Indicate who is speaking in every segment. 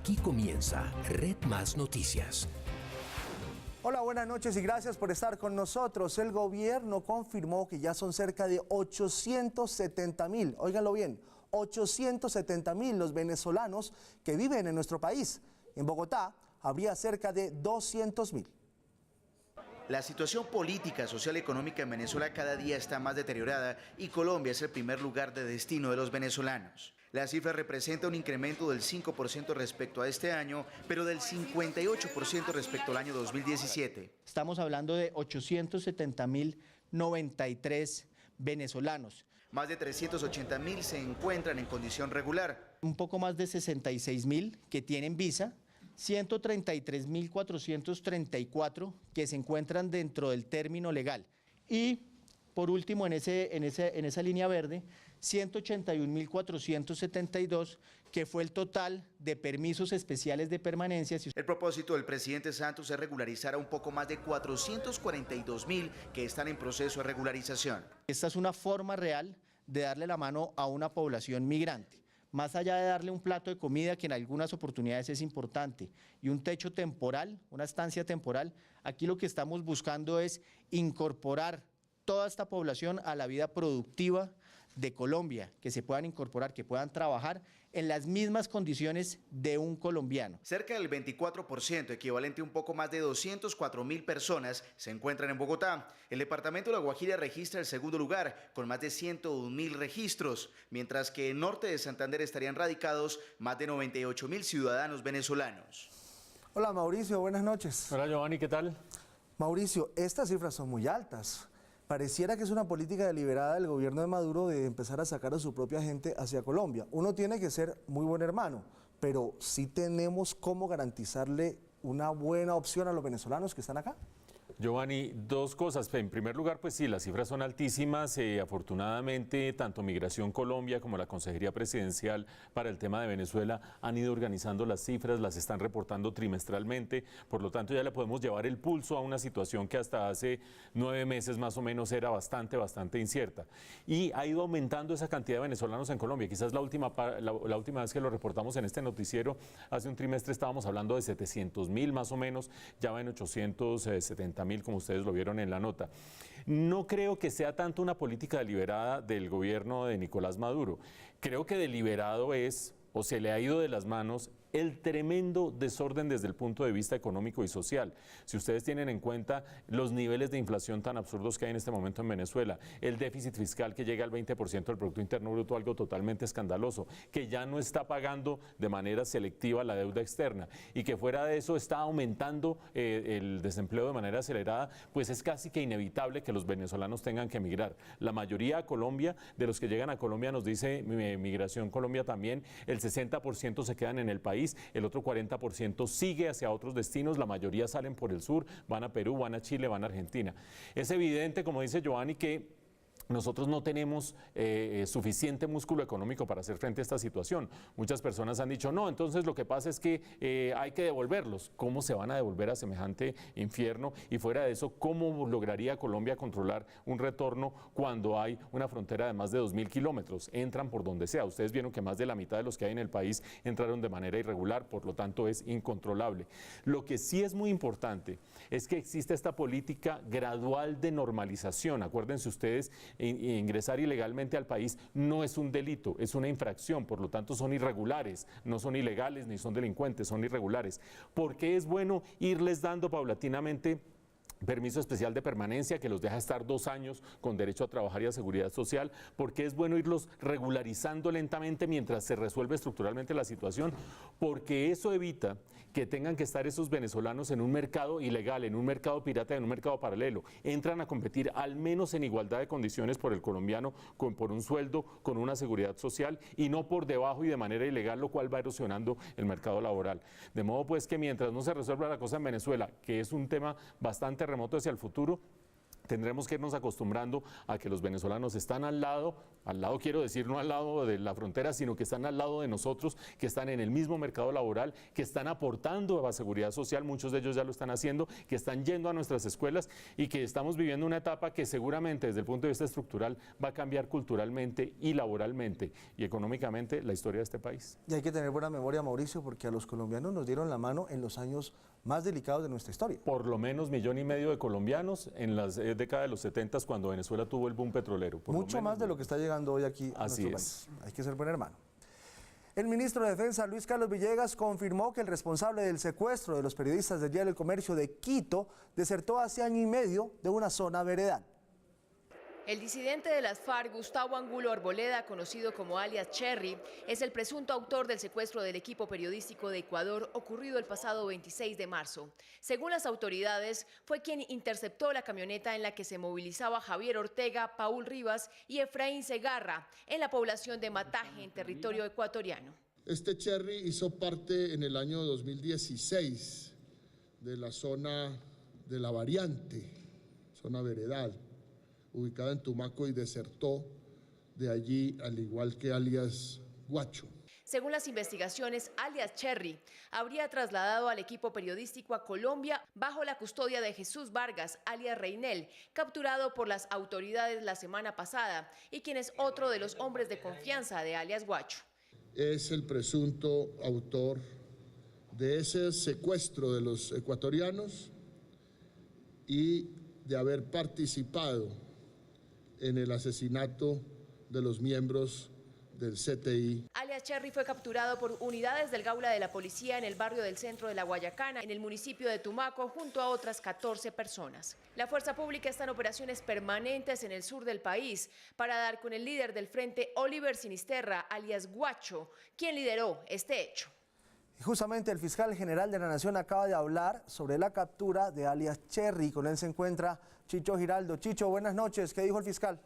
Speaker 1: Aquí comienza Red Más Noticias.
Speaker 2: Hola, buenas noches y gracias por estar con nosotros. El gobierno confirmó que ya son cerca de 870,000, óiganlo bien, 870,000 los venezolanos que viven en nuestro país. En Bogotá habría cerca de 200,000.
Speaker 3: La situación política, social y económica en Venezuela cada día está más deteriorada y Colombia es el primer lugar de destino de los venezolanos. La cifra representa un incremento del 5% respecto a este año, pero del 58% respecto al año 2017.
Speaker 4: Estamos hablando de 870,093 venezolanos.
Speaker 3: Más de 380,000 se encuentran en condición regular.
Speaker 4: Un poco más de 66,000 que tienen visa, 133,434 que se encuentran dentro del término legal. Y por último, en esa línea verde, 181,472, que fue el total de permisos especiales de permanencia.
Speaker 3: El propósito del presidente Santos es regularizar a un poco más de 442,000 que están en proceso de regularización.
Speaker 4: Esta es una forma real de darle la mano a una población migrante. Más allá de darle un plato de comida, que en algunas oportunidades es importante, y un techo temporal, una estancia temporal, aquí lo que estamos buscando es incorporar toda esta población a la vida productiva de Colombia, que se puedan incorporar, que puedan trabajar en las mismas condiciones de un colombiano.
Speaker 3: Cerca del 24%, equivalente a un poco más de 204,000 personas, se encuentran en Bogotá. El departamento de La Guajira registra el segundo lugar, con más de 101,000 registros, mientras que en norte de Santander estarían radicados más de 98,000 ciudadanos venezolanos.
Speaker 2: Hola Mauricio, buenas noches.
Speaker 5: Hola Giovanni, ¿qué tal?
Speaker 2: Mauricio, estas cifras son muy altas. Pareciera que es una política deliberada del gobierno de Maduro de empezar a sacar a su propia gente hacia Colombia. Uno tiene que ser muy buen hermano, pero sí tenemos cómo garantizarle una buena opción a los venezolanos que están acá.
Speaker 5: Giovanni, dos cosas. En primer lugar, pues sí, las cifras son altísimas. Afortunadamente, tanto Migración Colombia como la Consejería Presidencial para el tema de Venezuela han ido organizando las cifras, las están reportando trimestralmente. Por lo tanto, ya le podemos llevar el pulso a una situación que hasta hace 9 meses más o menos era bastante incierta. Y ha ido aumentando esa cantidad de venezolanos en Colombia. Quizás la última vez que lo reportamos en este noticiero, hace un trimestre estábamos hablando de 700,000 más o menos, ya va en 870,000, como ustedes lo vieron en la nota. No creo que sea tanto una política deliberada del gobierno de Nicolás Maduro. Creo que deliberado es, o se le ha ido de las manos, el tremendo desorden desde el punto de vista económico y social. Si ustedes tienen en cuenta los niveles de inflación tan absurdos que hay en este momento en Venezuela, el déficit fiscal que llega al 20% del Producto Interno Bruto, algo totalmente escandaloso, que ya no está pagando de manera selectiva la deuda externa y que fuera de eso está aumentando el desempleo de manera acelerada, pues es casi que inevitable que los venezolanos tengan que emigrar. La mayoría a Colombia, de los que llegan a Colombia, nos dice Migración Colombia también, el 60% se quedan en el país, el otro 40% sigue hacia otros destinos, la mayoría salen por el sur, van a Perú, van a Chile, van a Argentina. Es evidente, como dice Giovanni, que nosotros no tenemos suficiente músculo económico para hacer frente a esta situación. Muchas personas han dicho, no, entonces lo que pasa es que hay que devolverlos. ¿Cómo se van a devolver a semejante infierno? Y fuera de eso, ¿cómo lograría Colombia controlar un retorno cuando hay una frontera de más de 2,000 kilómetros? Entran por donde sea. Ustedes vieron que más de la mitad de los que hay en el país entraron de manera irregular, por lo tanto es incontrolable. Lo que sí es muy importante es que existe esta política gradual de normalización. Acuérdense ustedes, ingresar ilegalmente al país no es un delito, es una infracción, por lo tanto son irregulares, no son ilegales ni son delincuentes, son irregulares. ¿Por qué es bueno irles dando paulatinamente permiso especial de permanencia que los deja estar 2 años con derecho a trabajar y a seguridad social? Porque es bueno irlos regularizando lentamente mientras se resuelve estructuralmente la situación, porque eso evita que tengan que estar esos venezolanos en un mercado ilegal, en un mercado pirata, en un mercado paralelo. Entran a competir al menos en igualdad de condiciones por el colombiano, por un sueldo, con una seguridad social y no por debajo y de manera ilegal, lo cual va erosionando el mercado laboral. De modo pues que mientras no se resuelva la cosa en Venezuela, que es un tema bastante remoto hacia el futuro, tendremos que irnos acostumbrando a que los venezolanos están al lado quiero decir no al lado de la frontera, sino que están al lado de nosotros, que están en el mismo mercado laboral, que están aportando a la seguridad social, muchos de ellos ya lo están haciendo, que están yendo a nuestras escuelas y que estamos viviendo una etapa que seguramente desde el punto de vista estructural va a cambiar culturalmente y laboralmente y económicamente la historia de este país.
Speaker 2: Y hay que tener buena memoria, Mauricio, porque a los colombianos nos dieron la mano en los años más delicados de nuestra historia.
Speaker 5: Por lo menos 1,5 millones de colombianos en las décadas de los 70 cuando Venezuela tuvo el boom petrolero.
Speaker 2: Mucho más de lo que está llegando hoy aquí a nuestro país. Hay que ser buen hermano. El ministro de Defensa, Luis Carlos Villegas, confirmó que el responsable del secuestro de los periodistas del diario El Comercio de Quito desertó hace 1 año y medio de una zona veredal.
Speaker 6: El disidente de las FARC, Gustavo Angulo Arboleda, conocido como alias Cherry, es el presunto autor del secuestro del equipo periodístico de Ecuador ocurrido el pasado 26 de marzo. Según las autoridades, fue quien interceptó la camioneta en la que se movilizaba Javier Ortega, Paul Rivas y Efraín Segarra en la población de Mataje, en territorio ecuatoriano.
Speaker 7: Este Cherry hizo parte en el año 2016 de la zona de la variante, zona veredal, ubicada en Tumaco, y desertó de allí, al igual que alias Guacho.
Speaker 6: Según las investigaciones, alias Cherry habría trasladado al equipo periodístico a Colombia bajo la custodia de Jesús Vargas, alias Reinel, capturado por las autoridades la semana pasada y quien es otro de los hombres de confianza de alias Guacho.
Speaker 7: Es el presunto autor de ese secuestro de los ecuatorianos y de haber participado en el asesinato de los miembros del CTI.
Speaker 6: Alias Cherry fue capturado por unidades del Gaula de la policía en el barrio del centro de La Guayacana, en el municipio de Tumaco, junto a otras 14 personas. La fuerza pública está en operaciones permanentes en el sur del país para dar con el líder del frente, Oliver Sinisterra, alias Guacho, quien lideró este hecho.
Speaker 2: Y justamente el fiscal general de la Nación acaba de hablar sobre la captura de alias Cherry. Con él se encuentra Chicho Giraldo. Chicho, buenas noches. ¿Qué dijo el fiscal?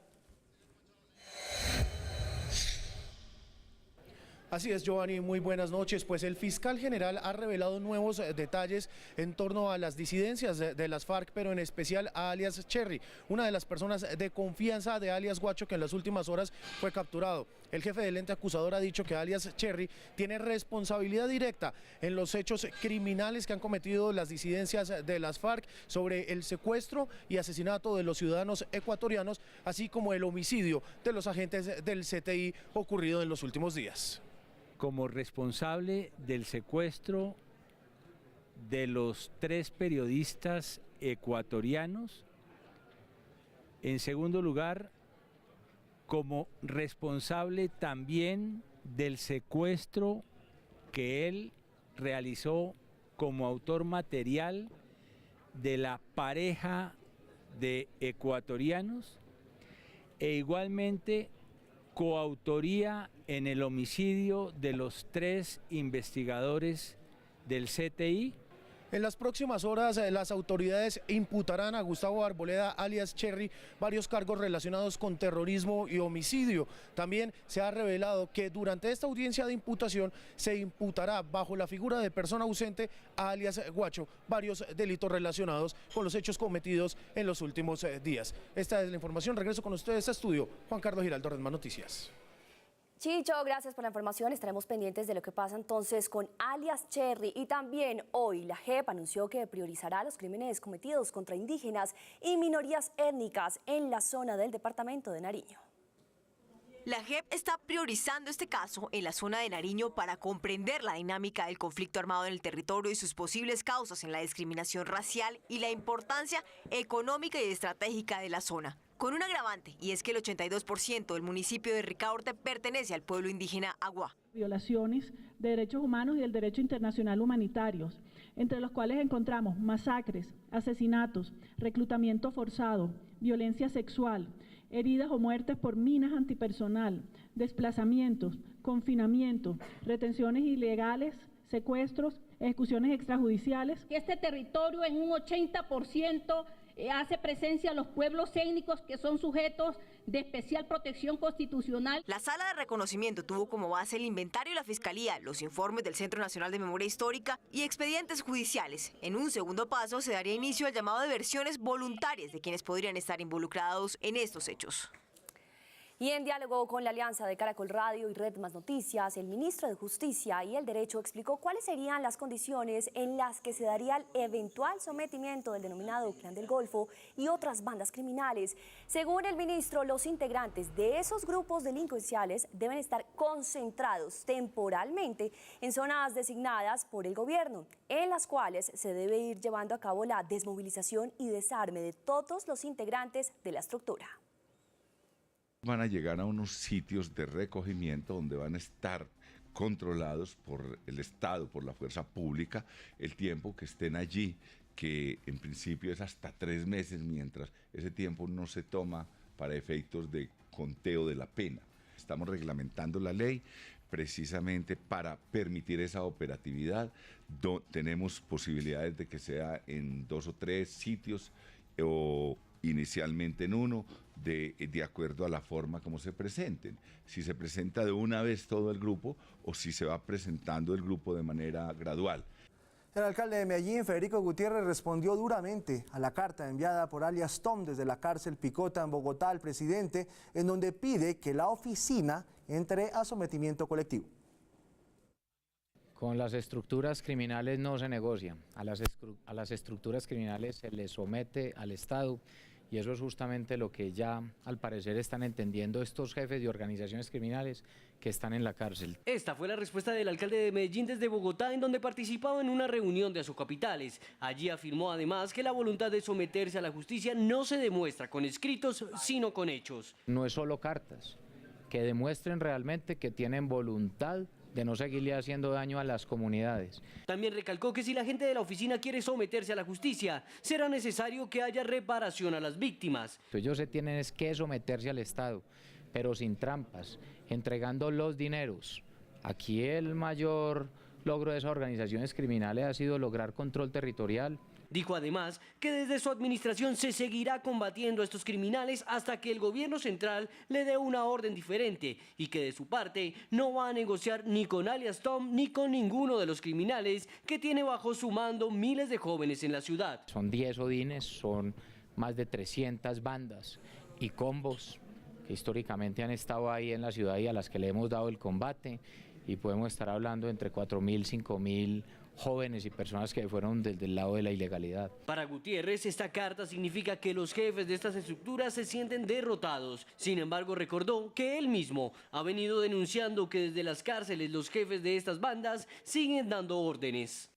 Speaker 8: Así es, Giovanni, muy buenas noches. Pues el fiscal general ha revelado nuevos detalles en torno a las disidencias de las FARC, pero en especial a alias Cherry, una de las personas de confianza de alias Guacho que en las últimas horas fue capturado. El jefe del ente acusador ha dicho que alias Cherry tiene responsabilidad directa en los hechos criminales que han cometido las disidencias de las FARC sobre el secuestro y asesinato de los ciudadanos ecuatorianos, así como el homicidio de los agentes del CTI ocurrido en los últimos días.
Speaker 9: Como responsable del secuestro de los 3 periodistas ecuatorianos. En segundo lugar, como responsable también del secuestro que él realizó como autor material de la pareja de ecuatorianos, e igualmente coautoría en el homicidio de los 3 investigadores del CTI.
Speaker 8: En las próximas horas las autoridades imputarán a Gustavo Arboleda, alias Cherry, varios cargos relacionados con terrorismo y homicidio. También se ha revelado que durante esta audiencia de imputación se imputará bajo la figura de persona ausente a alias Guacho varios delitos relacionados con los hechos cometidos en los últimos días. Esta es la información. Regreso con ustedes a estudio. Juan Carlos Giraldo, Red Más Noticias.
Speaker 10: Chicho, gracias por la información. Estaremos pendientes de lo que pasa entonces con alias Cherry. Y también hoy la JEP anunció que priorizará los crímenes cometidos contra indígenas y minorías étnicas en la zona del departamento de Nariño.
Speaker 11: La JEP está priorizando este caso en la zona de Nariño para comprender la dinámica del conflicto armado en el territorio y sus posibles causas en la discriminación racial y la importancia económica y estratégica de la zona. Con un agravante, y es que el 82% del municipio de Ricaurte pertenece al pueblo indígena Agua.
Speaker 12: Violaciones de derechos humanos y del derecho internacional humanitarios, entre los cuales encontramos masacres, asesinatos, reclutamiento forzado, violencia sexual, heridas o muertes por minas antipersonal, desplazamientos, confinamiento, retenciones ilegales, secuestros, ejecuciones extrajudiciales.
Speaker 13: Este territorio en un 80%
Speaker 12: hace presencia a los pueblos étnicos que son sujetos de especial protección constitucional.
Speaker 11: La sala de reconocimiento tuvo como base el inventario de la Fiscalía, los informes del Centro Nacional de Memoria Histórica y expedientes judiciales. En un segundo paso se daría inicio al llamado de versiones voluntarias de quienes podrían estar involucrados en estos hechos.
Speaker 10: Y en diálogo con la alianza de Caracol Radio y Red Más Noticias, el ministro de Justicia y el Derecho explicó cuáles serían las condiciones en las que se daría el eventual sometimiento del denominado Clan del Golfo y otras bandas criminales. Según el ministro, los integrantes de esos grupos delincuenciales deben estar concentrados temporalmente en zonas designadas por el gobierno, en las cuales se debe ir llevando a cabo la desmovilización y desarme de todos los integrantes de la estructura.
Speaker 13: Van a llegar a unos sitios de recogimiento donde van a estar controlados por el Estado, por la fuerza pública, el tiempo que estén allí, que en principio es hasta 3 meses, mientras ese tiempo no se toma para efectos de conteo de la pena. Estamos reglamentando la ley precisamente para permitir esa operatividad. Tenemos posibilidades de que sea en 2 o 3 sitios o inicialmente en uno, de acuerdo a la forma como se presenten. Si se presenta de una vez todo el grupo o si se va presentando el grupo de manera gradual.
Speaker 2: El alcalde de Medellín, Federico Gutiérrez, respondió duramente a la carta enviada por alias Tom desde la cárcel Picota en Bogotá al presidente, en donde pide que la oficina entre a sometimiento colectivo.
Speaker 14: Con las estructuras criminales no se negocia, a las estructuras criminales se les somete al Estado. Y eso es justamente lo que ya, al parecer, están entendiendo estos jefes de organizaciones criminales que están en la cárcel.
Speaker 15: Esta fue la respuesta del alcalde de Medellín desde Bogotá, en donde participaba en una reunión de asocapitales. Allí afirmó además que la voluntad de someterse a la justicia no se demuestra con escritos, sino con hechos.
Speaker 14: No es solo cartas, que demuestren realmente que tienen voluntad de no seguirle haciendo daño a las comunidades.
Speaker 15: También recalcó que si la gente de la oficina quiere someterse a la justicia, será necesario que haya reparación a las víctimas.
Speaker 14: Ellos se tienen que someterse al Estado, pero sin trampas, entregando los dineros. Aquí el mayor logro de esas organizaciones criminales ha sido lograr control territorial.
Speaker 15: Dijo además que desde su administración se seguirá combatiendo a estos criminales hasta que el gobierno central le dé una orden diferente y que de su parte no va a negociar ni con alias Tom ni con ninguno de los criminales que tiene bajo su mando miles de jóvenes en la ciudad.
Speaker 14: Son 10 odines, son más de 300 bandas y combos que históricamente han estado ahí en la ciudad y a las que le hemos dado el combate, y podemos estar hablando entre 4.000, 5.000 jóvenes y personas que fueron desde el lado de la ilegalidad.
Speaker 15: Para Gutiérrez, esta carta significa que los jefes de estas estructuras se sienten derrotados. Sin embargo, recordó que él mismo ha venido denunciando que desde las cárceles los jefes de estas bandas siguen dando órdenes.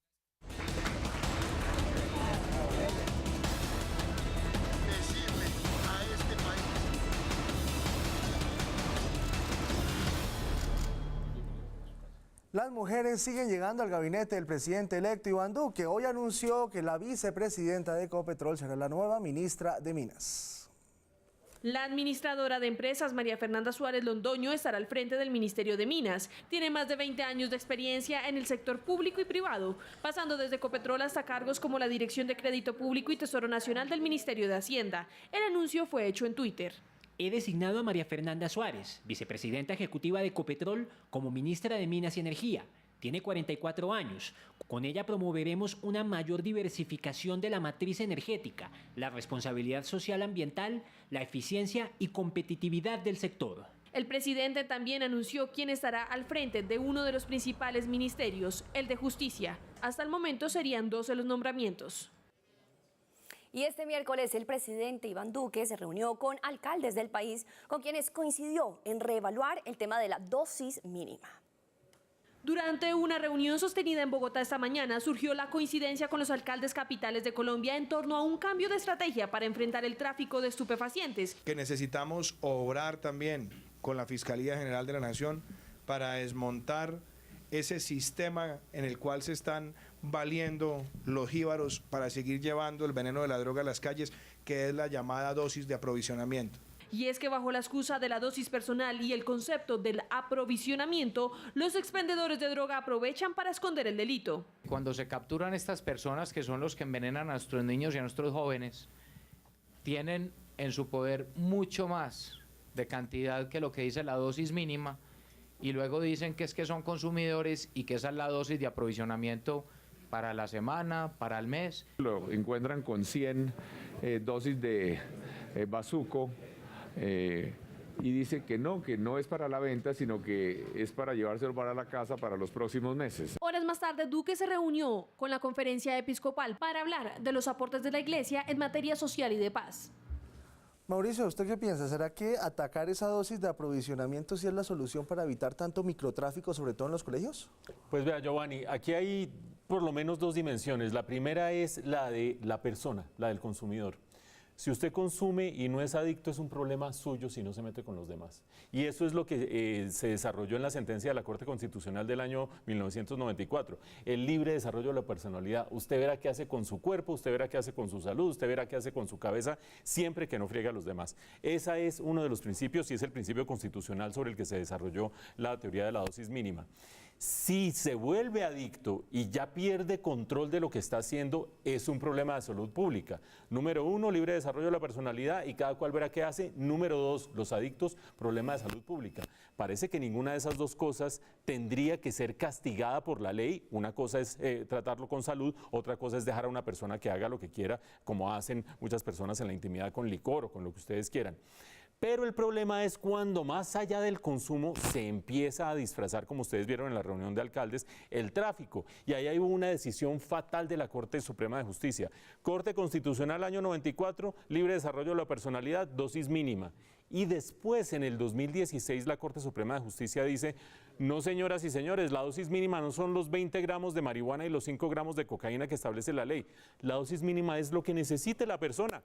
Speaker 2: Las mujeres siguen llegando al gabinete del presidente electo Iván Duque. Hoy anunció que la vicepresidenta de Ecopetrol será la nueva ministra de Minas.
Speaker 16: La administradora de empresas, María Fernanda Suárez Londoño, estará al frente del Ministerio de Minas. Tiene más de 20 años de experiencia en el sector público y privado, pasando desde Ecopetrol hasta cargos como la Dirección de Crédito Público y Tesoro Nacional del Ministerio de Hacienda. El anuncio fue hecho en Twitter.
Speaker 17: He designado a María Fernanda Suárez, vicepresidenta ejecutiva de Ecopetrol, como ministra de Minas y Energía. Tiene 44 años. Con ella promoveremos una mayor diversificación de la matriz energética, la responsabilidad social ambiental, la eficiencia y competitividad del sector.
Speaker 16: El presidente también anunció quién estará al frente de uno de los principales ministerios, el de Justicia. Hasta el momento serían 12 los nombramientos.
Speaker 10: Y este miércoles el presidente Iván Duque se reunió con alcaldes del país, con quienes coincidió en reevaluar el tema de la dosis mínima.
Speaker 16: Durante una reunión sostenida en Bogotá esta mañana, surgió la coincidencia con los alcaldes capitales de Colombia en torno a un cambio de estrategia para enfrentar el tráfico de estupefacientes.
Speaker 18: Que necesitamos obrar también con la Fiscalía General de la Nación para desmontar ese sistema en el cual se están valiendo los jíbaros para seguir llevando el veneno de la droga a las calles, que es la llamada dosis de aprovisionamiento.
Speaker 16: Y es que bajo la excusa de la dosis personal y el concepto del aprovisionamiento, los expendedores de droga aprovechan para esconder el delito.
Speaker 14: Cuando se capturan estas personas que son los que envenenan a nuestros niños y a nuestros jóvenes, tienen en su poder mucho más de cantidad que lo que dice la dosis mínima, y luego dicen que es que son consumidores y que esa es la dosis de aprovisionamiento para la semana, para el mes.
Speaker 19: Lo encuentran con 100 dosis de bazuco y dice que no es para la venta, sino que es para llevárselo para la casa para los próximos meses.
Speaker 16: Horas más tarde, Duque se reunió con la conferencia episcopal para hablar de los aportes de la Iglesia en materia social y de paz.
Speaker 2: Mauricio, ¿usted qué piensa? ¿Será que atacar esa dosis de aprovisionamiento sí es la solución para evitar tanto microtráfico, sobre todo en los colegios?
Speaker 5: Pues vea, Giovanni, aquí hay por lo menos dos dimensiones. La primera es la de la persona, la del consumidor. Si usted consume y no es adicto, es un problema suyo si no se mete con los demás. Y eso es lo que se desarrolló en la sentencia de la Corte Constitucional del año 1994. El libre desarrollo de la personalidad. Usted verá qué hace con su cuerpo, usted verá qué hace con su salud, usted verá qué hace con su cabeza, siempre que no friegue a los demás. Ese es uno de los principios y es el principio constitucional sobre el que se desarrolló la teoría de la dosis mínima. Si se vuelve adicto y ya pierde control de lo que está haciendo, es un problema de salud pública. Número 1, libre desarrollo de la personalidad y cada cual verá qué hace. Número 2, los adictos, problema de salud pública. Parece que ninguna de esas dos cosas tendría que ser castigada por la ley. Una cosa es tratarlo con salud, otra cosa es dejar a una persona que haga lo que quiera, como hacen muchas personas en la intimidad con licor o con lo que ustedes quieran. Pero el problema es cuando más allá del consumo se empieza a disfrazar, como ustedes vieron en la reunión de alcaldes, el tráfico. Y ahí hay una decisión fatal de la Corte Suprema de Justicia. Corte Constitucional año 94, libre desarrollo de la personalidad, dosis mínima. Y después, en el 2016, la Corte Suprema de Justicia dice, no señoras y señores, la dosis mínima no son los 20 gramos de marihuana y los 5 gramos de cocaína que establece la ley. La dosis mínima es lo que necesite la persona.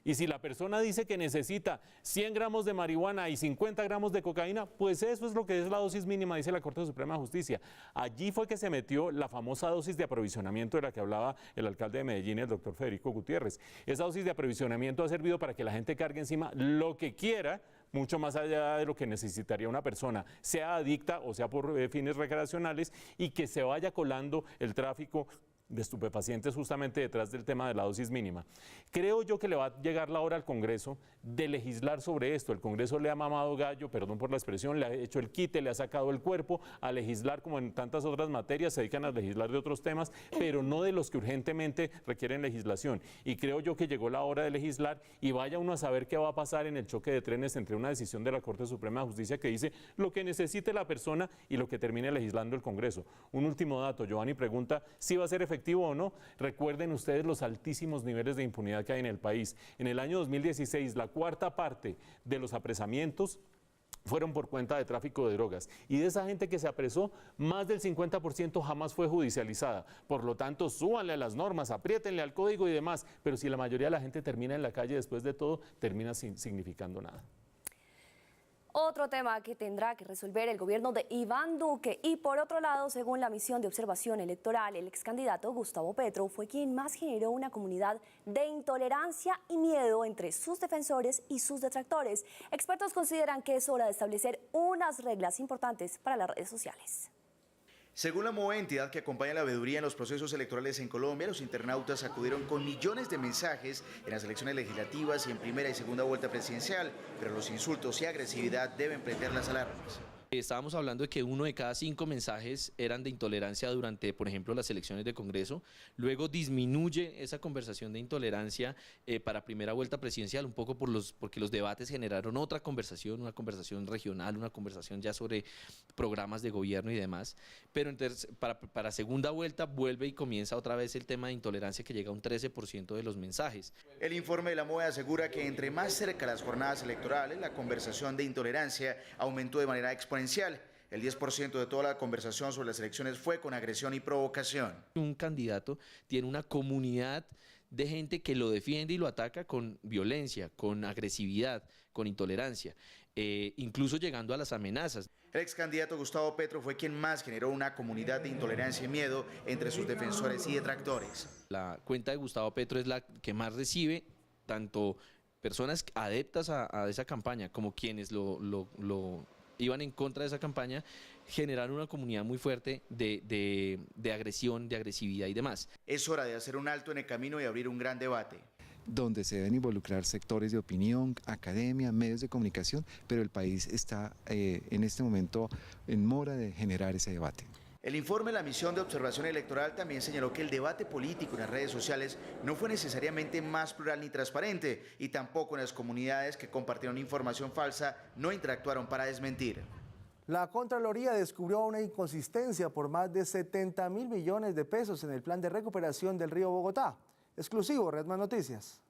Speaker 5: Y si la persona dice que necesita 100 gramos de marihuana y 50 gramos de cocaína, pues eso es lo que es la dosis mínima, dice la Corte Suprema de Justicia. Allí fue que se metió la famosa dosis de aprovisionamiento de la que hablaba el alcalde de Medellín, el doctor Federico Gutiérrez. Esa dosis de aprovisionamiento ha servido para que la gente cargue encima lo que quiera, mucho más allá de lo que necesitaría una persona, sea adicta o sea por fines recreacionales, y que se vaya colando el tráfico de estupefacientes justamente detrás del tema de la dosis mínima. Creo yo que le va a llegar la hora al Congreso de legislar sobre esto. El Congreso le ha mamado gallo, perdón por la expresión, le ha hecho el quite, le ha sacado el cuerpo a legislar como en tantas otras materias, se dedican a legislar de otros temas, pero no de los que urgentemente requieren legislación. Y creo yo que llegó la hora de legislar, y vaya uno a saber qué va a pasar en el choque de trenes entre una decisión de la Corte Suprema de Justicia que dice lo que necesite la persona y lo que termine legislando el Congreso. Un último dato, Giovanni pregunta si va a ser efectivo o no. Recuerden ustedes los altísimos niveles de impunidad que hay en el país. En el año 2016, la cuarta parte de los apresamientos fueron por cuenta de tráfico de drogas. Y de esa gente que se apresó, más del 50% jamás fue judicializada. Por lo tanto, súbanle a las normas, apriétenle al código y demás. Pero si la mayoría de la gente termina en la calle, después de todo, termina sin significando nada.
Speaker 10: Otro tema que tendrá que resolver el gobierno de Iván Duque. Y por otro lado, según la misión de observación electoral, el ex candidato Gustavo Petro fue quien más generó una comunidad de intolerancia y miedo entre sus defensores y sus detractores. Expertos consideran que es hora de establecer unas reglas importantes para las redes sociales.
Speaker 3: Según la MOVE, entidad que acompaña la veeduría en los procesos electorales en Colombia, los internautas acudieron con millones de mensajes en las elecciones legislativas y en primera y segunda vuelta presidencial, pero los insultos y agresividad deben prender las alarmas.
Speaker 20: Estábamos hablando de que 1 de cada 5 mensajes eran de intolerancia durante, por ejemplo, las elecciones de Congreso. Luego disminuye esa conversación de intolerancia para primera vuelta presidencial, un poco porque los debates generaron otra conversación, una conversación regional, una conversación ya sobre programas de gobierno y demás. Pero entonces, para segunda vuelta vuelve y comienza otra vez el tema de intolerancia, que llega a un 13% de los mensajes.
Speaker 3: El informe de la MOVE asegura que entre más cerca las jornadas electorales, la conversación de intolerancia aumentó de manera exponencial. El 10% de toda la conversación sobre las elecciones fue con agresión y provocación.
Speaker 20: Un candidato tiene una comunidad de gente que lo defiende y lo ataca con violencia, con agresividad, con intolerancia, incluso llegando a las amenazas.
Speaker 3: El ex candidato Gustavo Petro fue quien más generó una comunidad de intolerancia y miedo entre sus defensores y detractores.
Speaker 20: La cuenta de Gustavo Petro es la que más recibe tanto personas adeptas a esa campaña como quienes iban en contra de esa campaña, generaron una comunidad muy fuerte de agresión, de agresividad y demás.
Speaker 3: Es hora de hacer un alto en el camino y abrir un gran debate.
Speaker 21: donde se deben involucrar sectores de opinión, academia, medios de comunicación, pero el país está en este momento en mora de generar ese debate.
Speaker 3: El informe de la misión de observación electoral también señaló que el debate político en las redes sociales no fue necesariamente más plural ni transparente, y tampoco en las comunidades que compartieron información falsa no interactuaron para desmentir.
Speaker 2: La Contraloría descubrió una inconsistencia por más de 70.000 millones de pesos en el plan de recuperación del río Bogotá. Exclusivo, Red Más Noticias.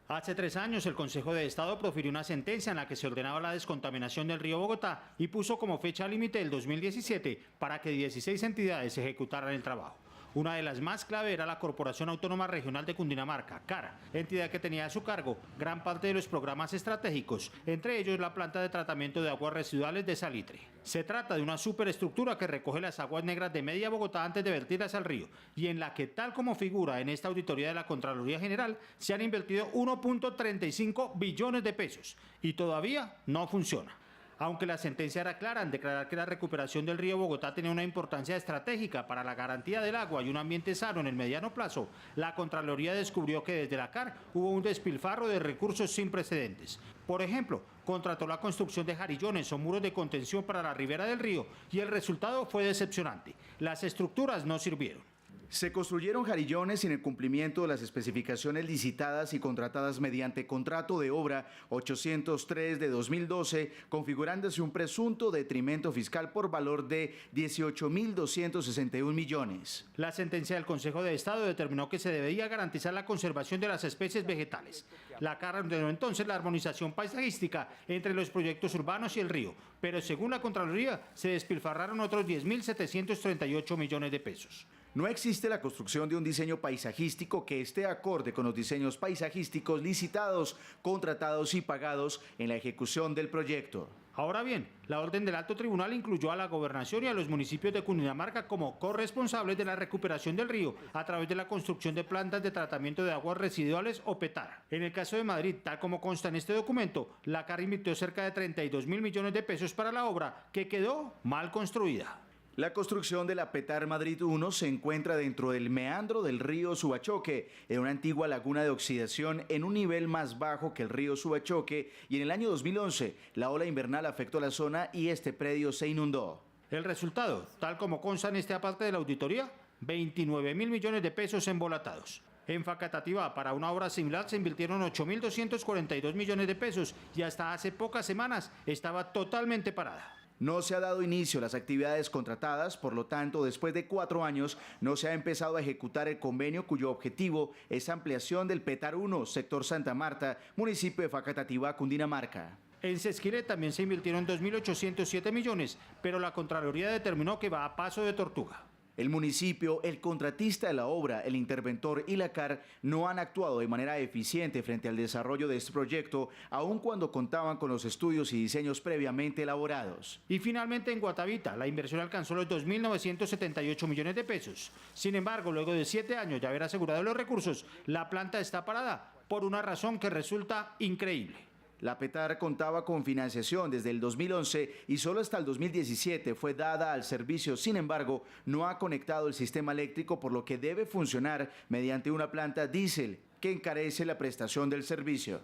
Speaker 22: Hace 3 años el Consejo de Estado profirió una sentencia en la que se ordenaba la descontaminación del río Bogotá y puso como fecha límite el 2017 para que 16 entidades ejecutaran el trabajo. Una de las más clave era la Corporación Autónoma Regional de Cundinamarca, CARA, entidad que tenía a su cargo gran parte de los programas estratégicos, entre ellos la planta de tratamiento de aguas residuales de Salitre. Se trata de una superestructura que recoge las aguas negras de media Bogotá antes de vertirlas al río, y en la que, tal como figura en esta auditoría de la Contraloría General, se han invertido 1.35 billones de pesos y todavía no funciona. Aunque la sentencia era clara en declarar que la recuperación del río Bogotá tenía una importancia estratégica para la garantía del agua y un ambiente sano en el mediano plazo, la Contraloría descubrió que desde la CAR hubo un despilfarro de recursos sin precedentes. Por ejemplo, contrató la construcción de jarillones o muros de contención para la ribera del río y el resultado fue decepcionante. Las estructuras no sirvieron.
Speaker 3: Se construyeron jarillones sin el cumplimiento de las especificaciones licitadas y contratadas mediante contrato de obra 803 de 2012, configurándose un presunto detrimento fiscal por valor de 18.261 millones.
Speaker 22: La sentencia del Consejo de Estado determinó que se debía garantizar la conservación de las especies vegetales. La CAR ordenó entonces la armonización paisajística entre los proyectos urbanos y el río, pero según la Contraloría se despilfarraron otros 10.738 millones de pesos.
Speaker 3: No existe la construcción de un diseño paisajístico que esté acorde con los diseños paisajísticos licitados, contratados y pagados en la ejecución del proyecto.
Speaker 22: Ahora bien, la orden del Alto Tribunal incluyó a la Gobernación y a los municipios de Cundinamarca como corresponsables de la recuperación del río a través de la construcción de plantas de tratamiento de aguas residuales o PETAR. En el caso de Madrid, tal como consta en este documento, la CAR invirtió cerca de 32.000 millones de pesos para la obra, que quedó mal construida.
Speaker 3: La construcción de la PETAR Madrid 1 se encuentra dentro del meandro del río Subachoque, en una antigua laguna de oxidación en un nivel más bajo que el río Subachoque, y en el año 2011 la ola invernal afectó la zona y este predio se inundó.
Speaker 22: El resultado, tal como consta en este aparte de la auditoría, 29.000 millones de pesos embolatados. En Facatativá, para una obra similar se invirtieron 8.242 millones de pesos y hasta hace pocas semanas estaba totalmente parada.
Speaker 3: No se ha dado inicio a las actividades contratadas, por lo tanto, después de 4 años, no se ha empezado a ejecutar el convenio cuyo objetivo es ampliación del PETAR 1, sector Santa Marta, municipio de Facatativá, Cundinamarca.
Speaker 22: En Sesquile también se invirtieron 2.807 millones, pero la Contraloría determinó que va a paso de tortuga.
Speaker 3: El municipio, el contratista de la obra, el interventor y la CAR no han actuado de manera eficiente frente al desarrollo de este proyecto, aun cuando contaban con los estudios y diseños previamente elaborados.
Speaker 22: Y finalmente en Guatavita, la inversión alcanzó los 2.978 millones de pesos. Sin embargo, luego de 7 años de haber asegurado los recursos, la planta está parada por una razón que resulta increíble.
Speaker 3: La PETAR contaba con financiación desde el 2011 y solo hasta el 2017 fue dada al servicio. Sin embargo, no ha conectado el sistema eléctrico, por lo que debe funcionar mediante una planta diésel que encarece la prestación del servicio.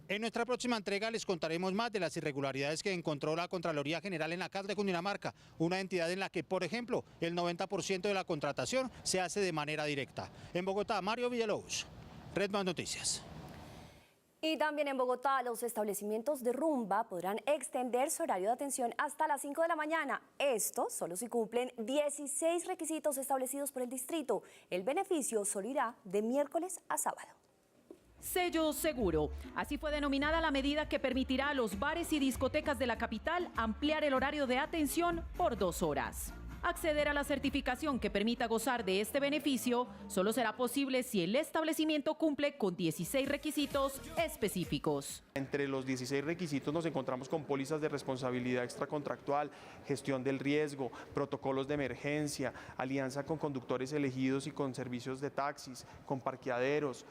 Speaker 22: En nuestra próxima entrega les contaremos más de las irregularidades que encontró la Contraloría General en la CAR de Cundinamarca, una entidad en la que, por ejemplo, el 90% de la contratación se hace de manera directa. En Bogotá, Mario Villalobos, Red Más Noticias.
Speaker 10: Y también en Bogotá, los establecimientos de rumba podrán extender su horario de atención hasta las 5 de la mañana. Esto solo si cumplen 16 requisitos establecidos por el distrito. El beneficio solo irá de miércoles a sábado.
Speaker 23: Sello seguro. Así fue denominada la medida que permitirá a los bares y discotecas de la capital ampliar el horario de atención por 2 horas. Acceder a la certificación que permita gozar de este beneficio solo será posible si el establecimiento cumple con 16 requisitos específicos.
Speaker 24: Entre los 16 requisitos nos encontramos con pólizas de responsabilidad extracontractual, gestión del riesgo, protocolos de emergencia, alianza con conductores elegidos y con servicios de taxis, con parqueaderos,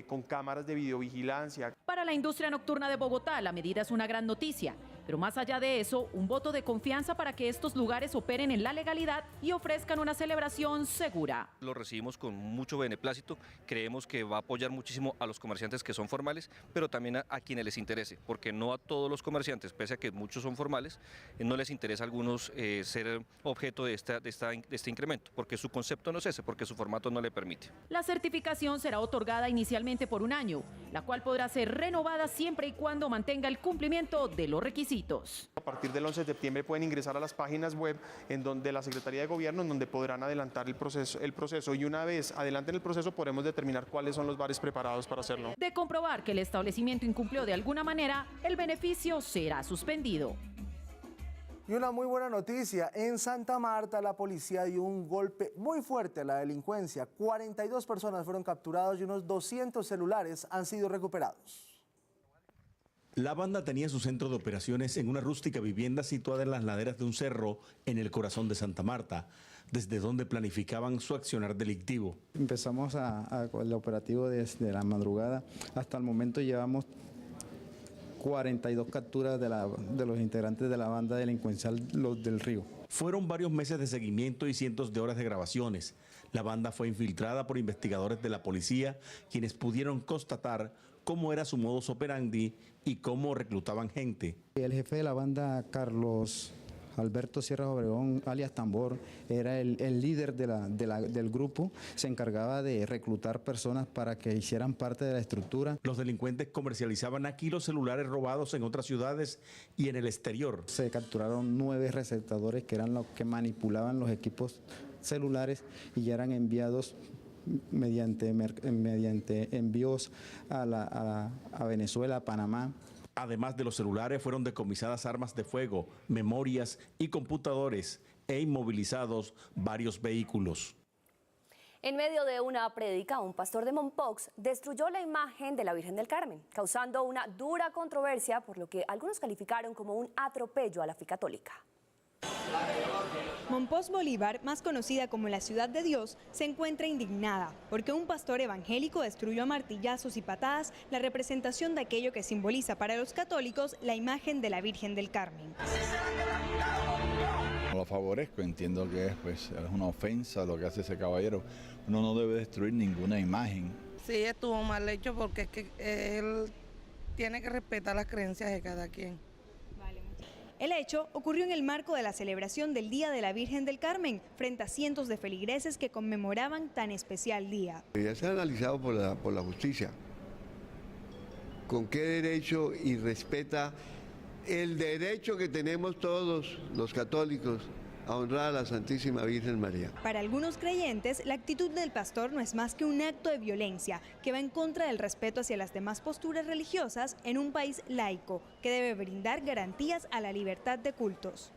Speaker 24: con cámaras de videovigilancia.
Speaker 23: Para la industria nocturna de Bogotá, la medida es una gran noticia, Pero más allá de eso, un voto de confianza para que estos lugares operen en la legalidad y ofrezcan una celebración segura.
Speaker 1: Lo recibimos con mucho beneplácito, creemos que va a apoyar muchísimo a los comerciantes que son formales, pero también a quienes les interese, porque no a todos los comerciantes, pese a que muchos son formales, no les interesa a algunos ser objeto de este incremento, porque su concepto no es ese, porque su formato no le permite.
Speaker 23: La certificación será otorgada inicialmente por un año, la cual podrá ser renovada siempre y cuando mantenga el cumplimiento de los requisitos.
Speaker 24: A partir del 11 de septiembre pueden ingresar a las páginas web de la Secretaría de Gobierno, en donde podrán adelantar el proceso, y una vez adelanten el proceso podremos determinar cuáles son los bares preparados para hacerlo.
Speaker 23: De comprobar que el establecimiento incumplió de alguna manera, el beneficio será suspendido.
Speaker 2: Y una muy buena noticia, en Santa Marta la policía dio un golpe muy fuerte a la delincuencia. 42 personas fueron capturadas y unos 200 celulares han sido recuperados.
Speaker 4: La banda tenía su centro de operaciones en una rústica vivienda situada en las laderas de un cerro en el corazón de Santa Marta, desde donde planificaban su accionar delictivo.
Speaker 6: Empezamos el operativo desde la madrugada. Hasta el momento llevamos 42 capturas de los integrantes de la banda delincuencial Los del Río.
Speaker 4: Fueron varios meses de seguimiento y cientos de horas de grabaciones. La banda fue infiltrada por investigadores de la policía, quienes pudieron constatar cómo era su modus operandi y cómo reclutaban gente.
Speaker 6: El jefe de la banda, Carlos Alberto Sierra Obregón, alias Tambor, era el líder del grupo, se encargaba de reclutar personas para que hicieran parte de la estructura.
Speaker 4: Los delincuentes comercializaban aquí los celulares robados en otras ciudades y en el exterior.
Speaker 6: Se capturaron 9 receptadores que eran los que manipulaban los equipos celulares y ya eran enviados mediante envíos a Venezuela, a Panamá.
Speaker 4: Además de los celulares, fueron decomisadas armas de fuego, memorias y computadores e inmovilizados varios vehículos.
Speaker 10: En medio de una prédica, un pastor de Mompox destruyó la imagen de la Virgen del Carmen, causando una dura controversia por lo que algunos calificaron como un atropello a la fe católica.
Speaker 7: Mompox Bolívar, más conocida como la Ciudad de Dios, se encuentra indignada porque un pastor evangélico destruyó a martillazos y patadas la representación de aquello que simboliza para los católicos la imagen de la Virgen del Carmen.
Speaker 25: No lo favorezco, entiendo que es una ofensa lo que hace ese caballero. Uno no debe destruir ninguna imagen.
Speaker 26: Sí, estuvo mal hecho porque es que él tiene que respetar las creencias de cada quien.
Speaker 7: El hecho ocurrió en el marco de la celebración del Día de la Virgen del Carmen, frente a cientos de feligreses que conmemoraban tan especial día.
Speaker 27: Ya se ha analizado por la justicia. ¿Con qué derecho y respeta el derecho que tenemos todos los católicos a honrar a la Santísima Virgen María?
Speaker 7: Para algunos creyentes, la actitud del pastor no es más que un acto de violencia que va en contra del respeto hacia las demás posturas religiosas en un país laico que debe brindar garantías a la libertad de cultos.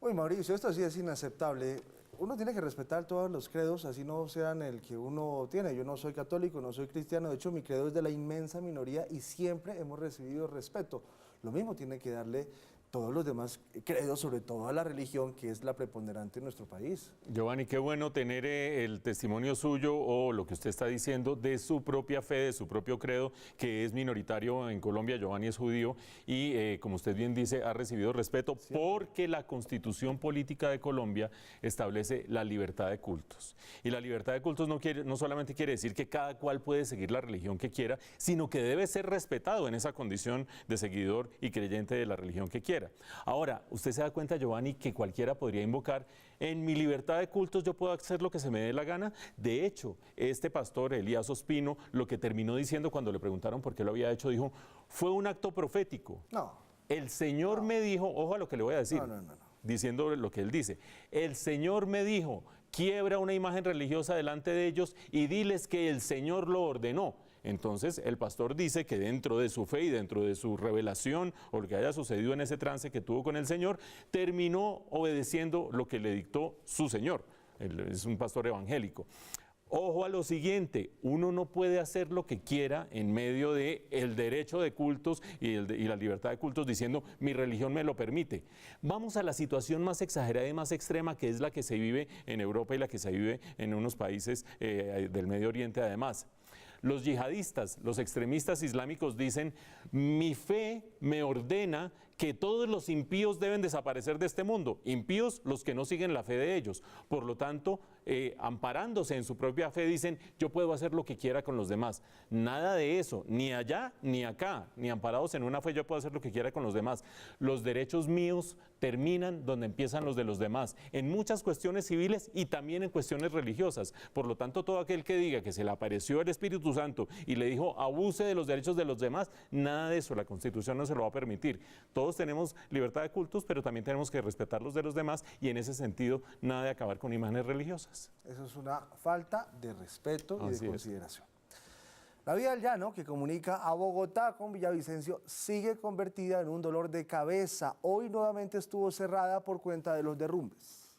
Speaker 2: Uy, Mauricio, esto sí es inaceptable. Uno tiene que respetar todos los credos, así no sean el que uno tiene. Yo no soy católico, no soy cristiano, de hecho mi credo es de la inmensa minoría y siempre hemos recibido respeto. Lo mismo tiene que darle todos los demás credos, sobre todo a la religión, que es la preponderante en nuestro país.
Speaker 5: Giovanni, qué bueno tener el testimonio suyo o lo que usted está diciendo de su propia fe, de su propio credo, que es minoritario en Colombia. Giovanni es judío y, como usted bien dice, ha recibido respeto porque la Constitución Política de Colombia establece la libertad de cultos. Y la libertad de cultos no solamente quiere decir que cada cual puede seguir la religión que quiera, sino que debe ser respetado en esa condición de seguidor y creyente de la religión que quiera. Ahora, usted se da cuenta, Giovanni, que cualquiera podría invocar, en mi libertad de cultos yo puedo hacer lo que se me dé la gana. De hecho, este pastor, Elías Ospino, lo que terminó diciendo cuando le preguntaron por qué lo había hecho, dijo, fue un acto profético.
Speaker 2: No.
Speaker 5: El Señor me dijo, ojo a lo que le voy a decir, diciendo lo que él dice, el Señor me dijo, quiebra una imagen religiosa delante de ellos y diles que el Señor lo ordenó. Entonces el pastor dice que dentro de su fe y dentro de su revelación o lo que haya sucedido en ese trance que tuvo con el Señor, terminó obedeciendo lo que le dictó su Señor. Él es un pastor evangélico. Ojo a lo siguiente, uno no puede hacer lo que quiera en medio del derecho de cultos y la libertad de cultos diciendo mi religión me lo permite. Vamos a la situación más exagerada y más extrema, que es la que se vive en Europa y la que se vive en unos países del Medio Oriente además. Los yihadistas, los extremistas islámicos dicen, mi fe me ordena que todos los impíos deben desaparecer de este mundo, impíos los que no siguen la fe de ellos. Por lo tanto, amparándose en su propia fe, dicen, yo puedo hacer lo que quiera con los demás. Nada de eso, ni allá ni acá, ni amparados en una fe, yo puedo hacer lo que quiera con los demás. Los derechos míos terminan donde empiezan los de los demás, en muchas cuestiones civiles y también en cuestiones religiosas. Por lo tanto, todo aquel que diga que se le apareció el Espíritu Santo y le dijo, abuse de los derechos de los demás, nada de eso, la Constitución no se lo va a permitir. Todos tenemos libertad de cultos, pero también tenemos que respetar los de los demás y en ese sentido nada de acabar con imágenes religiosas.
Speaker 2: Eso es una falta de respeto y de consideración. La vía del Llano, que comunica a Bogotá con Villavicencio, sigue convertida en un dolor de cabeza. Hoy nuevamente estuvo cerrada por cuenta de los derrumbes.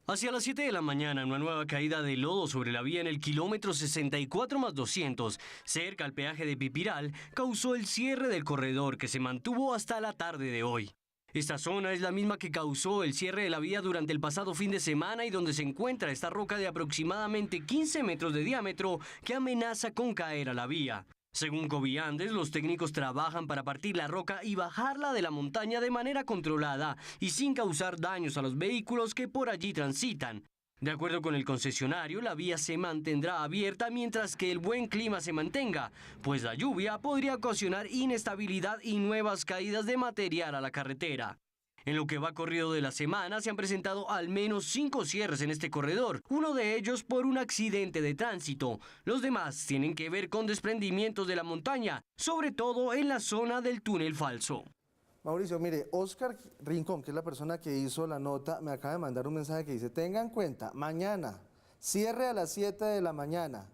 Speaker 8: Hacia las 7 de la mañana, una nueva caída de lodo sobre la vía en el kilómetro 64+200, cerca al peaje de Pipiral, causó el cierre del corredor que se mantuvo hasta la tarde de hoy. Esta zona es la misma que causó el cierre de la vía durante el pasado fin de semana y donde se encuentra esta roca de aproximadamente 15 metros de diámetro que amenaza con caer a la vía. Según Coviandes, los técnicos trabajan para partir la roca y bajarla de la montaña de manera controlada y sin causar daños a los vehículos que por allí transitan. De acuerdo con el concesionario, la vía se mantendrá abierta mientras que el buen clima se mantenga, pues la lluvia podría ocasionar inestabilidad y nuevas caídas de material a la carretera. En lo que va corrido de la semana, se han presentado al menos 5 cierres en este corredor, uno de ellos por un accidente de tránsito. Los demás tienen que ver con desprendimientos de la montaña, sobre todo en la zona del túnel falso.
Speaker 2: Mauricio, mire, Oscar Rincón, que es la persona que hizo la nota, me acaba de mandar un mensaje que dice, tengan en cuenta, mañana, cierre a las 7 de la mañana,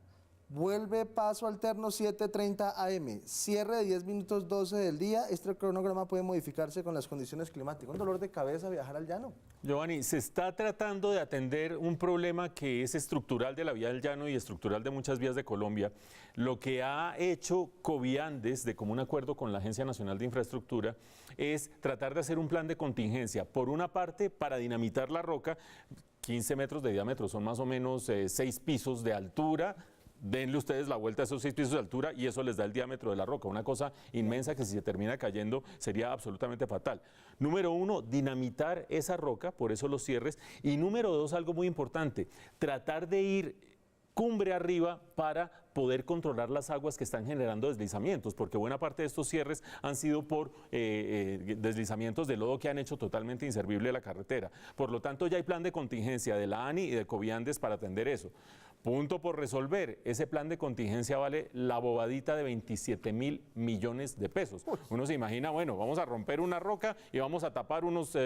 Speaker 2: vuelve paso alterno 7:30 am, cierre de 10 minutos 12 del día, este cronograma puede modificarse con las condiciones climáticas. Un dolor de cabeza viajar al llano.
Speaker 5: Giovanni, se está tratando de atender un problema que es estructural de la vía del llano y estructural de muchas vías de Colombia. Lo que ha hecho Coviandes, de común acuerdo con la Agencia Nacional de Infraestructura, es tratar de hacer un plan de contingencia. Por una parte, para dinamitar la roca, 15 metros de diámetro, son más o menos 6 pisos de altura. Denle ustedes la vuelta a esos 6 pisos de altura y eso les da el diámetro de la roca, una cosa inmensa que si se termina cayendo sería absolutamente fatal. Número 1, dinamitar esa roca, por eso los cierres. Y número 2, algo muy importante, tratar de ir cumbre arriba para poder controlar las aguas que están generando deslizamientos, porque buena parte de estos cierres han sido por deslizamientos de lodo que han hecho totalmente inservible la carretera. Por lo tanto, ya hay plan de contingencia de la ANI y de Coviandes para atender eso. Punto por resolver, ese plan de contingencia vale la bobadita de 27.000 millones de pesos. Uno se imagina, bueno, vamos a romper una roca y vamos a tapar unos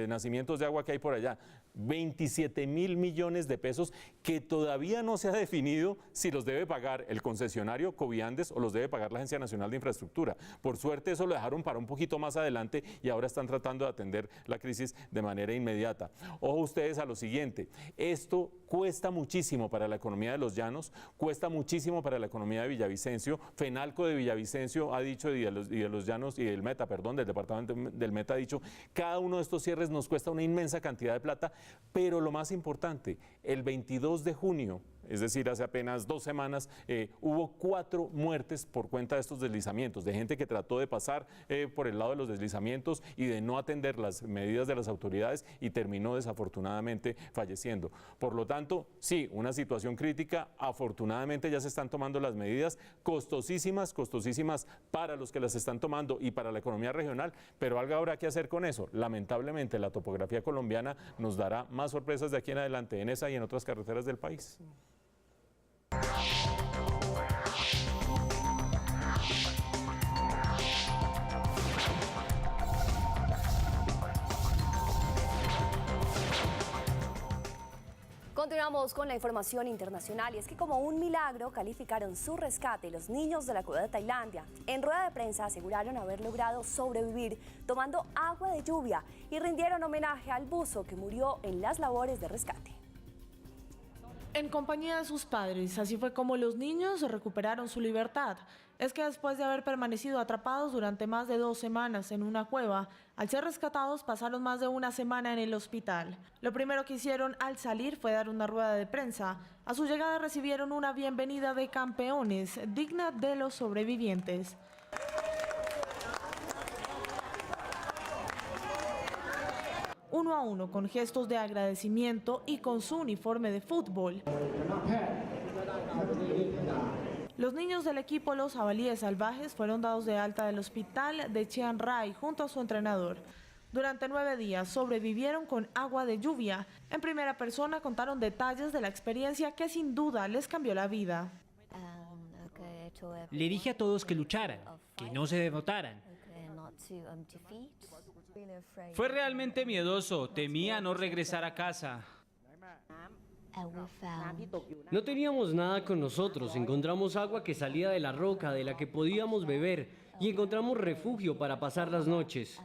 Speaker 5: nacimientos de agua que hay por allá. 27.000 millones de pesos que todavía no se ha definido si los debe pagar el concesionario Coviandes o los debe pagar la Agencia Nacional de Infraestructura. Por suerte eso lo dejaron para un poquito más adelante y ahora están tratando de atender la crisis de manera inmediata. Ojo ustedes a lo siguiente, esto cuesta muchísimo para la economía de los llanos, cuesta muchísimo para la economía de Villavicencio. Fenalco de Villavicencio ha dicho, y de los llanos, y del Meta, perdón, del departamento del Meta ha dicho, cada uno de estos cierres nos cuesta una inmensa cantidad de plata, pero lo más importante, el 22 de junio, es decir, hace apenas 2 semanas, hubo 4 muertes por cuenta de estos deslizamientos, de gente que trató de pasar por el lado de los deslizamientos y de no atender las medidas de las autoridades y terminó desafortunadamente falleciendo. Por lo tanto, sí, una situación crítica, afortunadamente ya se están tomando las medidas costosísimas para los que las están tomando y para la economía regional, pero algo habrá que hacer con eso. Lamentablemente, la topografía colombiana nos dará más sorpresas de aquí en adelante en esa y en otras carreteras del país.
Speaker 10: Continuamos con la información internacional y es que como un milagro calificaron su rescate los niños de la cueva de Tailandia. En rueda de prensa aseguraron haber logrado sobrevivir tomando agua de lluvia y rindieron homenaje al buzo que murió en las labores de rescate.
Speaker 16: En compañía de sus padres, así fue como los niños recuperaron su libertad. Es que después de haber permanecido atrapados durante más de 2 semanas en una cueva, al ser rescatados pasaron más de 1 semana en el hospital. Lo primero que hicieron al salir fue dar una rueda de prensa. A su llegada recibieron una bienvenida de campeones, digna de los sobrevivientes. uno a uno con gestos de agradecimiento y con su uniforme de fútbol. Los niños del equipo Los Jabalíes Salvajes fueron dados de alta del hospital de Chiang Rai junto a su entrenador. Durante 9 días sobrevivieron con agua de lluvia. En primera persona contaron detalles de la experiencia que sin duda les cambió la vida.
Speaker 9: Le dije a todos que lucharan, que no se derrotaran.
Speaker 11: Fue realmente miedoso, temía no regresar a casa.
Speaker 8: No teníamos nada con nosotros, encontramos agua que salía de la roca de la que podíamos beber y encontramos refugio para pasar las noches.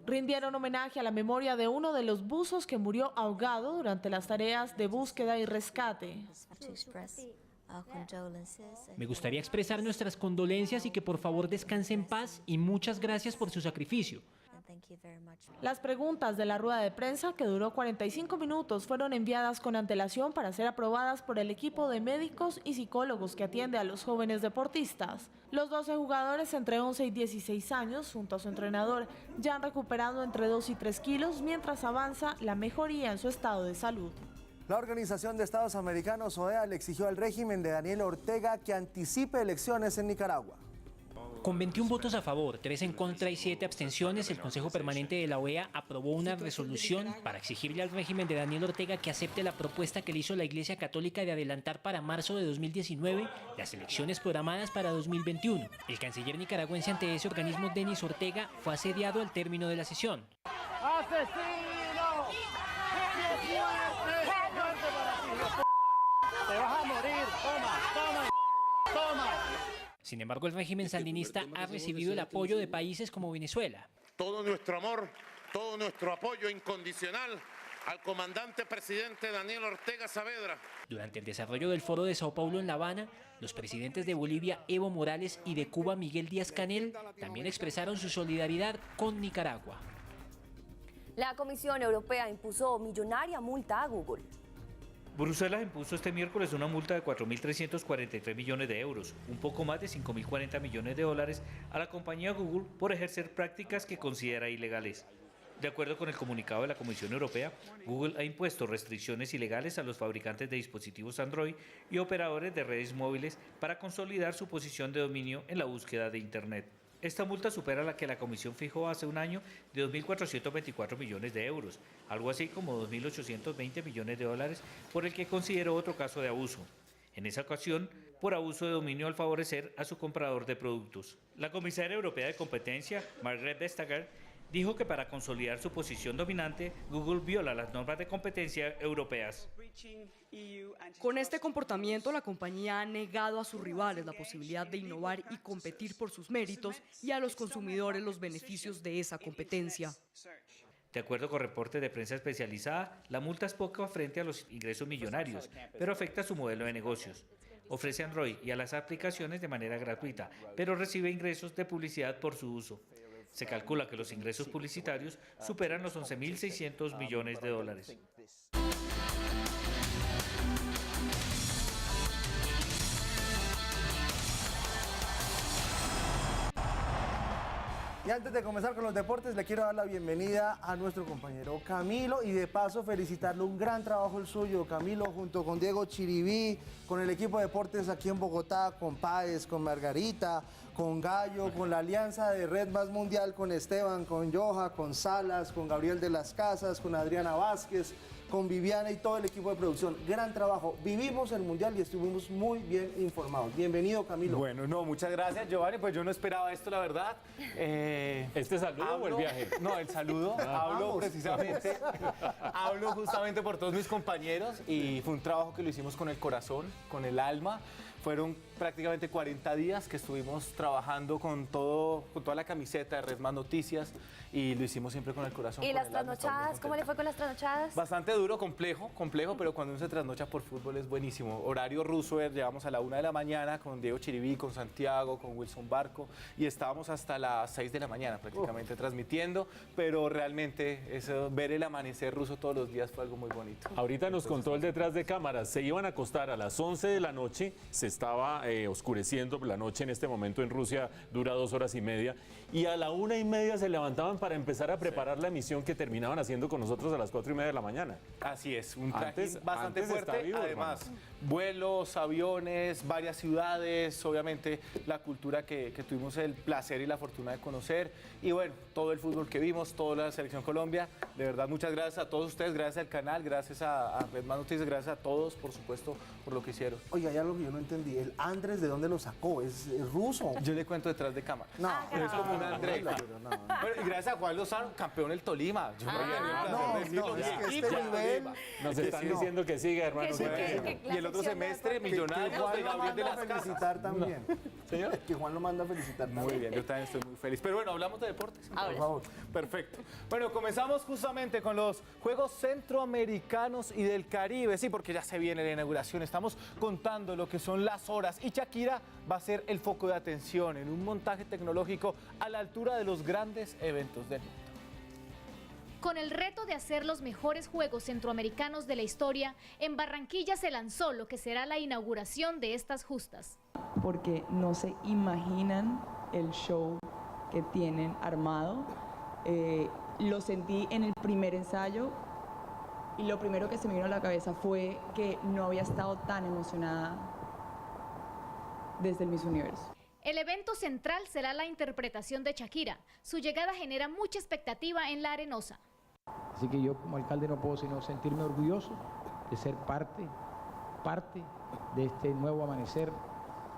Speaker 16: Rindieron homenaje a la memoria de uno de los buzos que murió ahogado durante las tareas de búsqueda y rescate.
Speaker 9: Me gustaría expresar nuestras condolencias y que por favor descanse en paz y muchas gracias por su sacrificio.
Speaker 16: Las preguntas de la rueda de prensa, que duró 45 minutos, fueron enviadas con antelación para ser aprobadas por el equipo de médicos y psicólogos que atiende a los jóvenes deportistas. Los 12 jugadores entre 11 y 16 años, junto a su entrenador, ya han recuperado entre 2 y 3 kilos, mientras avanza la mejoría en su estado de salud.
Speaker 2: La Organización de Estados Americanos, OEA, le exigió al régimen de Daniel Ortega que anticipe elecciones en Nicaragua.
Speaker 9: Con 21 votos a favor, 3 en contra y 7 abstenciones, el Consejo Permanente de la OEA aprobó una resolución para exigirle al régimen de Daniel Ortega que acepte la propuesta que le hizo la Iglesia Católica de adelantar para marzo de 2019 las elecciones programadas para 2021. El canciller nicaragüense ante ese organismo, Denis Ortega, fue asediado al término de la sesión.
Speaker 12: ¡Asesino! ¡Te vas a morir! ¡Toma!
Speaker 9: Sin embargo, el régimen sandinista ha recibido el apoyo de países como Venezuela.
Speaker 13: Todo nuestro amor, todo nuestro apoyo incondicional al comandante presidente Daniel Ortega Saavedra.
Speaker 9: Durante el desarrollo del Foro de Sao Paulo en La Habana, los presidentes de Bolivia, Evo Morales, y de Cuba, Miguel Díaz-Canel, también expresaron su solidaridad con Nicaragua.
Speaker 10: La Comisión Europea impuso millonaria multa a Google.
Speaker 15: Bruselas impuso este miércoles una multa de 4.343 millones de euros, un poco más de 5.040 millones de dólares, a la compañía Google por ejercer prácticas que considera ilegales. De acuerdo con el comunicado de la Comisión Europea, Google ha impuesto restricciones ilegales a los fabricantes de dispositivos Android y operadores de redes móviles para consolidar su posición de dominio en la búsqueda de Internet. Esta multa supera la que la Comisión fijó hace un año de 2.424 millones de euros, algo así como 2.820 millones de dólares, por el que consideró otro caso de abuso. En esa ocasión, por abuso de dominio al favorecer a su comprador de productos. La comisaria europea de competencia, Margrethe Vestager, dijo que para consolidar su posición dominante, Google viola las normas de competencia europeas.
Speaker 17: Con este comportamiento, la compañía ha negado a sus rivales la posibilidad de innovar y competir por sus méritos y a los consumidores los beneficios de esa competencia.
Speaker 15: De acuerdo con reportes de prensa especializada, la multa es poca frente a los ingresos millonarios, pero afecta su modelo de negocios. Ofrece Android y a las aplicaciones de manera gratuita, pero recibe ingresos de publicidad por su uso. Se calcula que los ingresos publicitarios superan los 11.600 millones de dólares.
Speaker 2: Y antes de comenzar con los deportes, le quiero dar la bienvenida a nuestro compañero Camilo y de paso felicitarle, un gran trabajo el suyo, Camilo, junto con Diego Chiribí, con el equipo de deportes aquí en Bogotá, con Páez, con Margarita, con Gallo, con la alianza de Red Más Mundial, con Esteban, con Joha, con Salas, con Gabriel de las Casas, con Adriana Vázquez, con Viviana y todo el equipo de producción. Gran trabajo. Vivimos el Mundial y estuvimos muy bien informados. Bienvenido, Camilo.
Speaker 18: Bueno, no, muchas gracias, Giovanni. Pues yo no esperaba esto, la verdad.
Speaker 5: ¿Este saludo o el viaje?
Speaker 18: No, el saludo. Hablo justamente por todos mis compañeros y fue un trabajo que lo hicimos con el corazón, con el alma. Fueron prácticamente 40 días que estuvimos trabajando con toda la camiseta de Red Más Noticias y lo hicimos siempre con el corazón.
Speaker 10: ¿Y las trasnochadas? ¿Cómo le fue con las trasnochadas?
Speaker 18: Bastante duro, complejo, pero cuando uno se trasnocha por fútbol es buenísimo. Horario ruso, llegamos a la 1 de la mañana con Diego Chiribí, con Santiago, con Wilson Barco y estábamos hasta las 6 de la mañana prácticamente transmitiendo, pero realmente eso, ver el amanecer ruso todos los días fue algo muy bonito.
Speaker 5: Ahorita nos contó el detrás de cámaras, se iban a acostar a las 11 de la noche, se estaba oscureciendo, la noche en este momento en Rusia dura 2 horas y media, y a la 1:30 se levantaban para empezar a preparar la emisión que terminaban haciendo con nosotros a las 4:30 de la mañana.
Speaker 18: Así es, un trajín
Speaker 5: Antes
Speaker 18: bastante
Speaker 5: está
Speaker 18: fuerte,
Speaker 5: vivo,
Speaker 18: además,
Speaker 5: hermano.
Speaker 18: vuelos, aviones, varias ciudades, obviamente la cultura que tuvimos el placer y la fortuna de conocer, y bueno, todo el fútbol que vimos, toda la Selección Colombia. De verdad, muchas gracias a todos ustedes, gracias al canal, gracias a Red Más Noticias, gracias a todos, por supuesto, por lo que hicieron.
Speaker 2: Oiga, hay algo que yo no entendí. ¿El Andrés de dónde lo sacó? ¿Es ruso?
Speaker 18: Yo le cuento detrás de cámara.
Speaker 2: No,
Speaker 18: es como un Andrés.
Speaker 2: no.
Speaker 18: Bueno, y gracias a Juan Lozano, campeón del Tolima. Yo
Speaker 2: es que este nivel...
Speaker 5: Nos están diciendo que siga, hermano.
Speaker 18: Y el otro semestre, Millonarios de Gabriel de las Casas.
Speaker 2: Felicitar también.
Speaker 18: Señor.
Speaker 2: Que Juan lo manda a felicitar también.
Speaker 18: Muy bien, yo también estoy muy feliz. Pero bueno, hablamos de deportes.
Speaker 2: Por favor.
Speaker 18: Perfecto. Bueno, comenzamos justamente con los Juegos Centroamericanos y del Caribe. Sí, porque ya se viene la inauguración. Estamos contando lo que son las horas. Y Shakira va a ser el foco de atención en un montaje tecnológico a la altura de los grandes eventos del mundo.
Speaker 1: Con el reto de hacer los mejores Juegos Centroamericanos de la historia, en Barranquilla se lanzó lo que será la inauguración de estas justas.
Speaker 3: Porque no se imaginan el show que tienen armado. Lo sentí en el primer ensayo y lo primero que se me vino a la cabeza fue que no había estado tan emocionada desde el Miss Universo.
Speaker 1: El evento central será la interpretación de Shakira. Su llegada genera mucha expectativa en La Arenosa.
Speaker 14: Así que yo como alcalde no puedo sino sentirme orgulloso de ser parte de este nuevo amanecer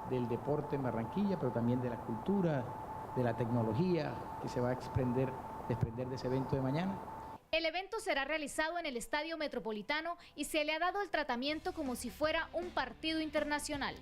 Speaker 14: del deporte en Barranquilla, pero también de la cultura, de la tecnología que se va a desprender de ese evento de mañana.
Speaker 1: El evento será realizado en el Estadio Metropolitano y se le ha dado el tratamiento como si fuera un partido internacional.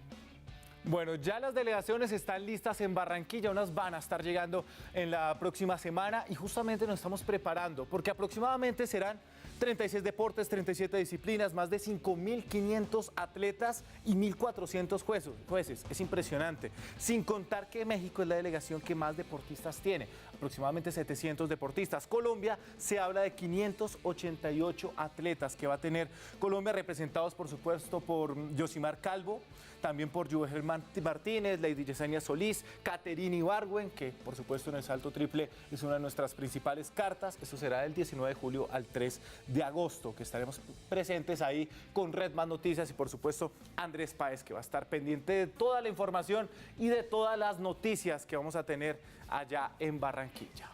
Speaker 18: Bueno, ya las delegaciones están listas en Barranquilla, unas van a estar llegando en la próxima semana y justamente nos estamos preparando porque aproximadamente serán 36 deportes, 37 disciplinas, más de 5.500 atletas y 1.400 jueces. Es impresionante, sin contar que México es la delegación que más deportistas tiene, aproximadamente 700 deportistas. Colombia se habla de 588 atletas que va a tener Colombia, representados por supuesto por Yosimar Calvo, también por Joel Martínez, Lady Yesenia Solís, Caterina Ibargüen, que por supuesto en el salto triple es una de nuestras principales cartas. Eso será del 19 de julio al 3 de agosto, que estaremos presentes ahí con Red Más Noticias y por supuesto Andrés Páez, que va a estar pendiente de toda la información y de todas las noticias que vamos a tener allá en Barranquilla.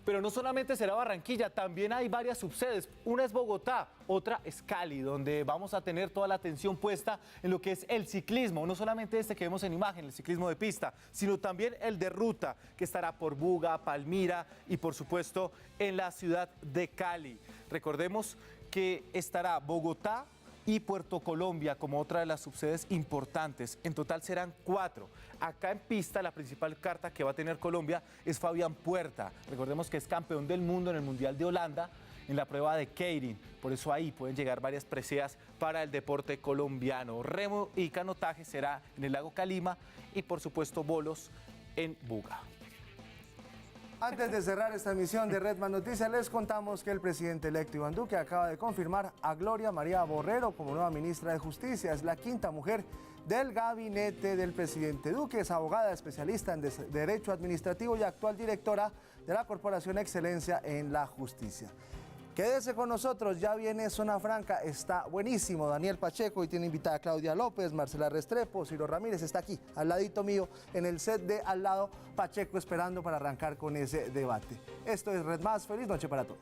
Speaker 18: Pero no solamente será Barranquilla, también hay varias subsedes. Una es Bogotá, otra es Cali, donde vamos a tener toda la atención puesta en lo que es el ciclismo. No solamente este que vemos en imagen, el ciclismo de pista, sino también el de ruta, que estará por Buga, Palmira y por supuesto en la ciudad de Cali. Recordemos que estará Bogotá y Puerto Colombia como otra de las subsedes importantes. En total serán 4. Acá en pista la principal carta que va a tener Colombia es Fabián Puerta. Recordemos que es campeón del mundo en el Mundial de Holanda en la prueba de Keirin. Por eso ahí pueden llegar varias preseas para el deporte colombiano. Remo y canotaje será en el lago Calima y por supuesto bolos en Buga.
Speaker 2: Antes de cerrar esta emisión de Red Más Noticias, les contamos que el presidente electo Iván Duque acaba de confirmar a Gloria María Borrero como nueva ministra de Justicia. Es la 5ª mujer del gabinete del presidente Duque. Es abogada especialista en Derecho Administrativo y actual directora de la Corporación Excelencia en la Justicia. Quédese con nosotros, ya viene Zona Franca, está buenísimo. Daniel Pacheco y tiene invitada a Claudia López, Marcela Restrepo, Ciro Ramírez, está aquí, al ladito mío, en el set de al lado, Pacheco esperando para arrancar con ese debate. Esto es Red Más, feliz noche para todos.